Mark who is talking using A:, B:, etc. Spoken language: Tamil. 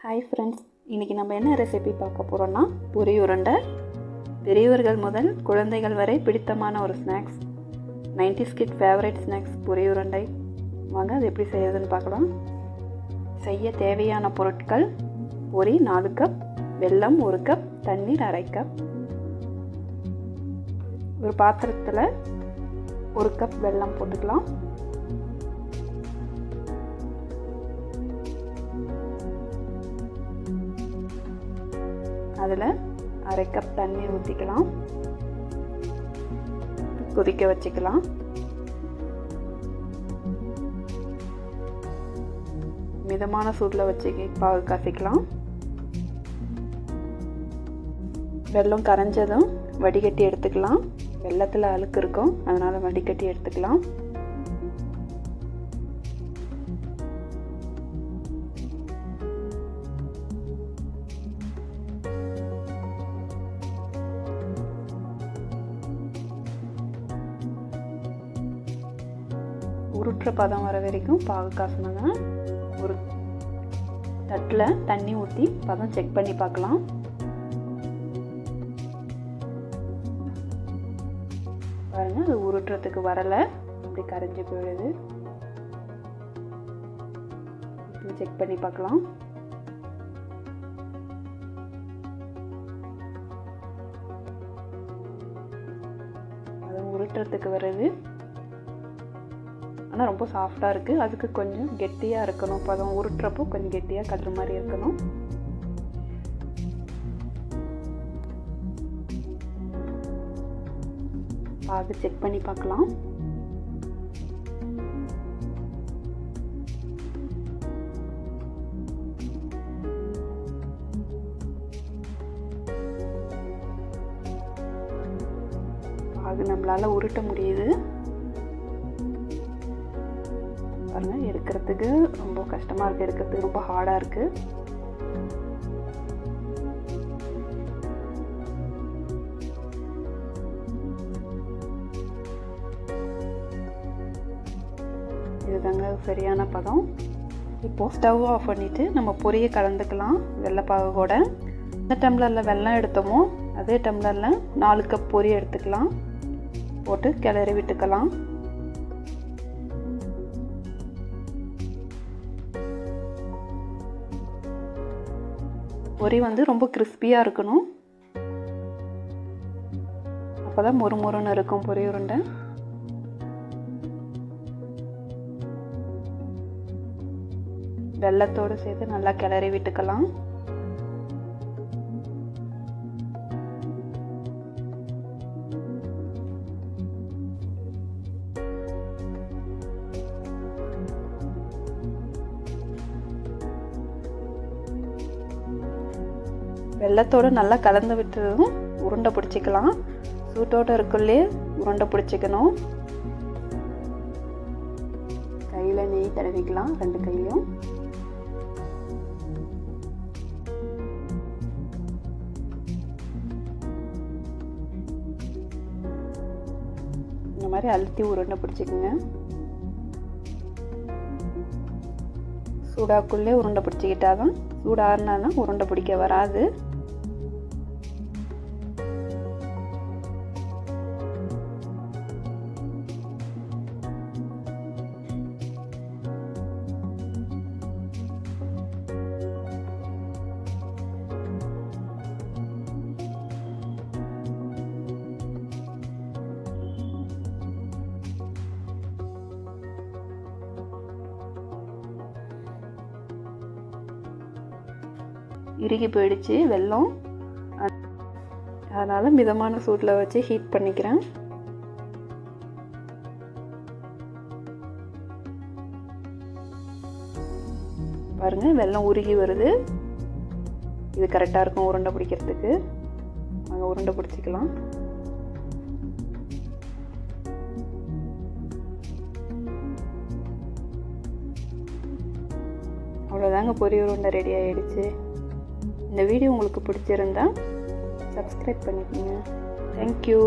A: ஹாய் ஃப்ரெண்ட்ஸ், இன்றைக்கி நம்ம என்ன ரெசிபி பார்க்க போகிறோன்னா பொரி உருண்டை. பெரியவர்கள் முதல் குழந்தைகள் வரை பிடித்தமான ஒரு snacks, 90s kit favourite snacks பொரி உருண்டை. வாங்க அது எப்படி செய்யறதுன்னு பார்க்கலாம். செய்ய தேவையான பொருட்கள்: பொரி 4 கப், வெல்லம் 1 கப், தண்ணீர் 1/2 கப். ஒரு பாத்திரத்தில் 1 கப் வெல்லம் போட்டுக்கலாம். அதில் 1/2 கப் தண்ணி ஊற்றிக்கலாம். கொதிக்க வச்சுக்கலாம். மிதமான சூட்டில் வச்சு பாகு காய்ச்சிக்கலாம். வெல்லம் கரைஞ்சதும் வடிகட்டி எடுத்துக்கலாம். வெல்லத்தில் அழுக்கு இருக்கும், அதனால் வடிகட்டி எடுத்துக்கலாம். உருட்டுற பதம் வர வரைக்கும் பாகு காசணுங்க. ஒரு தட்டில் தண்ணி ஊற்றி பதம் செக் பண்ணி பார்க்கலாம். பாருங்கள், அது உருட்டுறதுக்கு வரலை, அப்படி கரைஞ்சி போயிடுது. இப்படி செக் பண்ணி பார்க்கலாம். அது உருட்டுறதுக்கு வருது, ஆனால் ரொம்ப சாஃப்டாக இருக்குது. அதுக்கு கொஞ்சம் கெட்டியாக இருக்கணும். பதம் உருட்டுறப்போ கொஞ்சம் கெட்டியாக கட்டுற மாதிரி இருக்கணும். பாகு செக் பண்ணி பார்க்கலாம். பாகு நம்மளால் உருட்ட முடியுது. பாருங்கள், எடுக்கிறதுக்கு ரொம்ப கஷ்டமாக இருக்குது, எடுக்கிறதுக்கு ரொம்ப ஹார்டாக இருக்குது. இதுதாங்க சரியான பதம். இப்போது ஸ்டவ் ஆஃப் பண்ணிவிட்டு நம்ம பொரியை கலந்துக்கலாம் வெள்ளைப்பாகு கூட. எந்த டம்ளரில் வெல்லம் எடுத்தோமோ அதே டம்ளரில் 4 கப் பொரி எடுத்துக்கலாம். போட்டு கிளறி விட்டுக்கலாம். பொரி ரொம்ப கிறிஸ்பியாக இருக்கணும், அப்போ தான் மொறுமொறுன்னு இருக்கும் பொரி உருண்டை. வெல்லத்தோடு சேர்த்து நல்லா கிளறி விட்டுக்கலாம். வெல்லத்தோடு நல்லா கலந்து விட்டதும் உருண்டை பிடிச்சிக்கலாம். சூட்டோடு இருக்குள்ளே உருண்டை பிடிச்சிக்கணும். கையில் நெய் தடவிக்கலாம், 2 கையிலையும். இந்த மாதிரி அழுத்தி உருண்டை பிடிச்சிக்கோங்க. சூடாக்குள்ளே உருண்டை பிடிச்சிக்கிட்டாதான், சூடாருனா உருண்டை பிடிக்க வராது. இறுகி போயிடுச்சு வெல்லம், அதனால் மிதமான சூட்டில் வச்சு ஹீட் பண்ணிக்கிறேன். பாருங்கள், வெல்லம் உருகி வருது. இது கரெக்டாக இருக்கும் உருண்டை பிடிக்கிறதுக்கு. நாங்கள் உருண்டை பிடிச்சிக்கலாம். அவ்வளோதாங்க, பொரி உருண்டை ரெடி ஆகிடுச்சு. இந்த வீடியோ உங்களுக்கு பிடிச்சிருந்தா சப்ஸ்கிரைப் பண்ணிக்கோங்க. தேங்க்யூ.